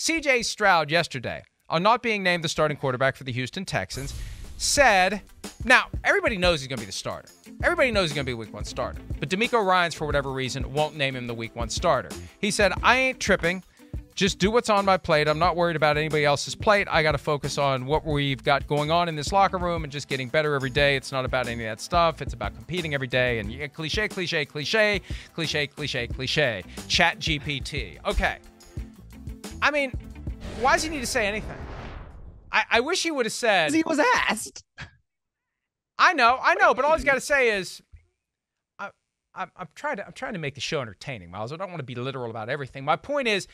C.J. Stroud yesterday, on not being named the starting quarterback for the Houston Texans, said, now, everybody knows he's going to be the starter. Everybody knows he's going to be a Week 1 starter. But DeMeco Ryans, for whatever reason, won't name him the Week 1 starter. He said, I ain't tripping. Just do what's on my plate. I'm not worried about anybody else's plate. I got to focus on what we've got going on in this locker room and just getting better every day. It's not about any of that stuff. It's about competing every day. And yeah, cliche. Chat GPT. Okay. I mean, why does he need to say anything? I wish he would have said. He was asked. I know, but all he's got to say is, I'm trying to make the show entertaining, Myles. I don't want to be literal about everything. My point is,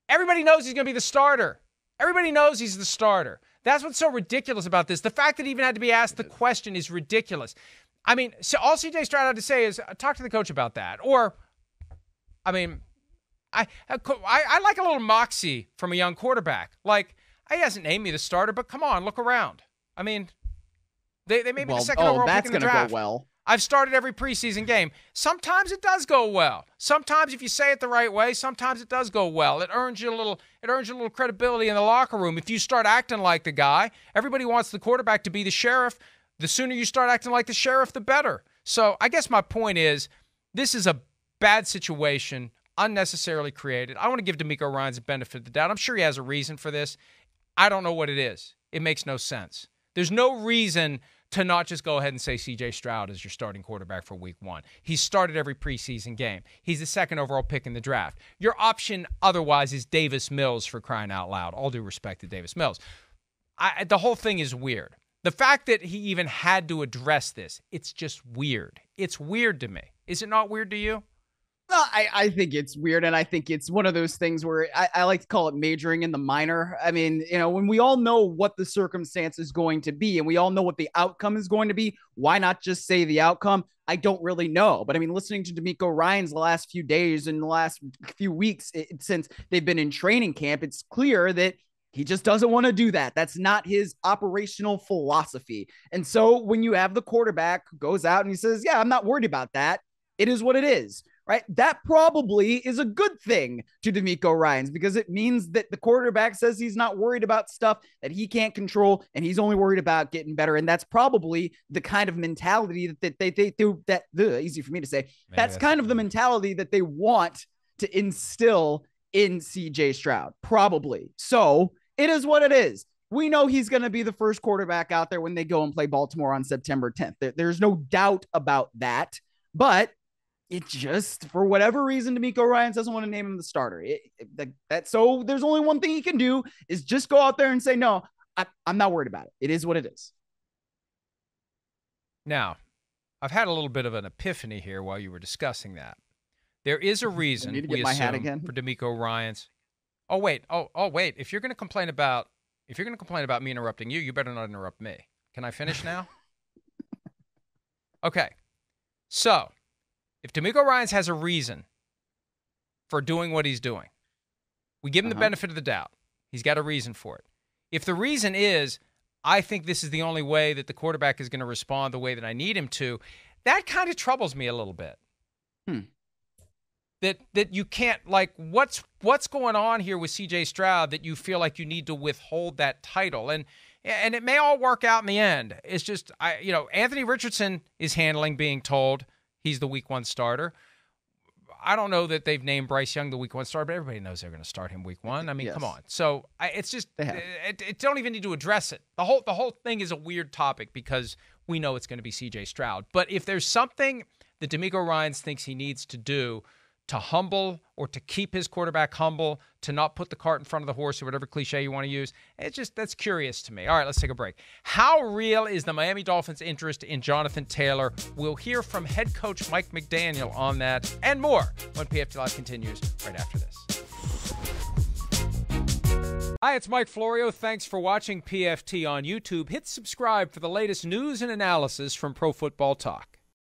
everybody knows he's going to be the starter. Everybody knows he's the starter. That's what's so ridiculous about this. The fact that he even had to be asked the question is ridiculous. I mean, so all C.J. Stroud had to say is, talk to the coach about that. Or, I mean, I like a little moxie from a young quarterback. Like, he hasn't named me the starter, but come on, look around. I mean, they made me the second overall pick in the draft. Go well. I've started every preseason game. Sometimes it does go well. Sometimes if you say it the right way, sometimes it does go well. It earns you a little credibility in the locker room. If you start acting like the guy, everybody wants the quarterback to be the sheriff. The sooner you start acting like the sheriff, the better. So I guess my point is, this is a bad situation, unnecessarily created. I want to give DeMeco Ryans the benefit of the doubt. I'm sure he has a reason for this. I don't know what it is. It makes no sense. There's no reason to not just go ahead and say C.J. Stroud is your starting quarterback for Week 1. He's started every preseason game. He's the second overall pick in the draft. Your option otherwise is Davis Mills, for crying out loud. All due respect to Davis Mills. The whole thing is weird. The fact that he even had to address this, it's just weird. It's weird to me. Is it not weird to you? No, I think it's weird, and I think it's one of those things where I like to call it majoring in the minor. I mean, when we all know what the circumstance is going to be, and we all know what the outcome is going to be, why not just say the outcome? I don't really know. But I mean, listening to DeMeco Ryans the last few days and the last few weeks since they've been in training camp, it's clear that he just doesn't want to do that. That's not his operational philosophy. And so when you have the quarterback who goes out and he says, yeah, I'm not worried about that, it is what it is. Right? That probably is a good thing to DeMeco Ryans because it means that the quarterback says he's not worried about stuff that he can't control and he's only worried about getting better. And that's probably the kind of mentality that they do that easy for me to say. Maybe that's kind of the mentality that they want to instill in C.J. Stroud, probably. So it is what it is. We know he's going to be the first quarterback out there when they go and play Baltimore on September 10th. There's no doubt about that, but it just, for whatever reason, DeMeco Ryans doesn't want to name him the starter. So there's only one thing he can do is just go out there and say, no, I'm not worried about it. It is what it is. Now, I've had a little bit of an epiphany here while you were discussing that. There is a reason we assume for DeMeco Ryans. Oh, wait. If you're going to complain about me interrupting you, you better not interrupt me. Can I finish now? Okay. So, if DeMeco Ryans has a reason for doing what he's doing, we give him the benefit of the doubt. He's got a reason for it. If the reason is, I think this is the only way that the quarterback is going to respond the way that I need him to, that kind of troubles me a little bit. That you can't, like, what's going on here with C.J. Stroud that you feel like you need to withhold that title? And it may all work out in the end. It's just, Anthony Richardson is handling being told he's the Week 1 starter. I don't know that they've named Bryce Young the Week 1 starter, but everybody knows they're going to start him Week 1. I mean, Come on. So it's just, it don't even need to address it. The whole thing is a weird topic because we know it's going to be C.J. Stroud. But if there's something that DeMeco Ryans thinks he needs to do to humble or to keep his quarterback humble, to not put the cart in front of the horse or whatever cliche you want to use, that's curious to me. All right, let's take a break. How real is the Miami Dolphins' interest in Jonathan Taylor? We'll hear from head coach Mike McDaniel on that and more when PFT Live continues right after this. Hi, it's Mike Florio. Thanks for watching PFT on YouTube. Hit subscribe for the latest news and analysis from Pro Football Talk.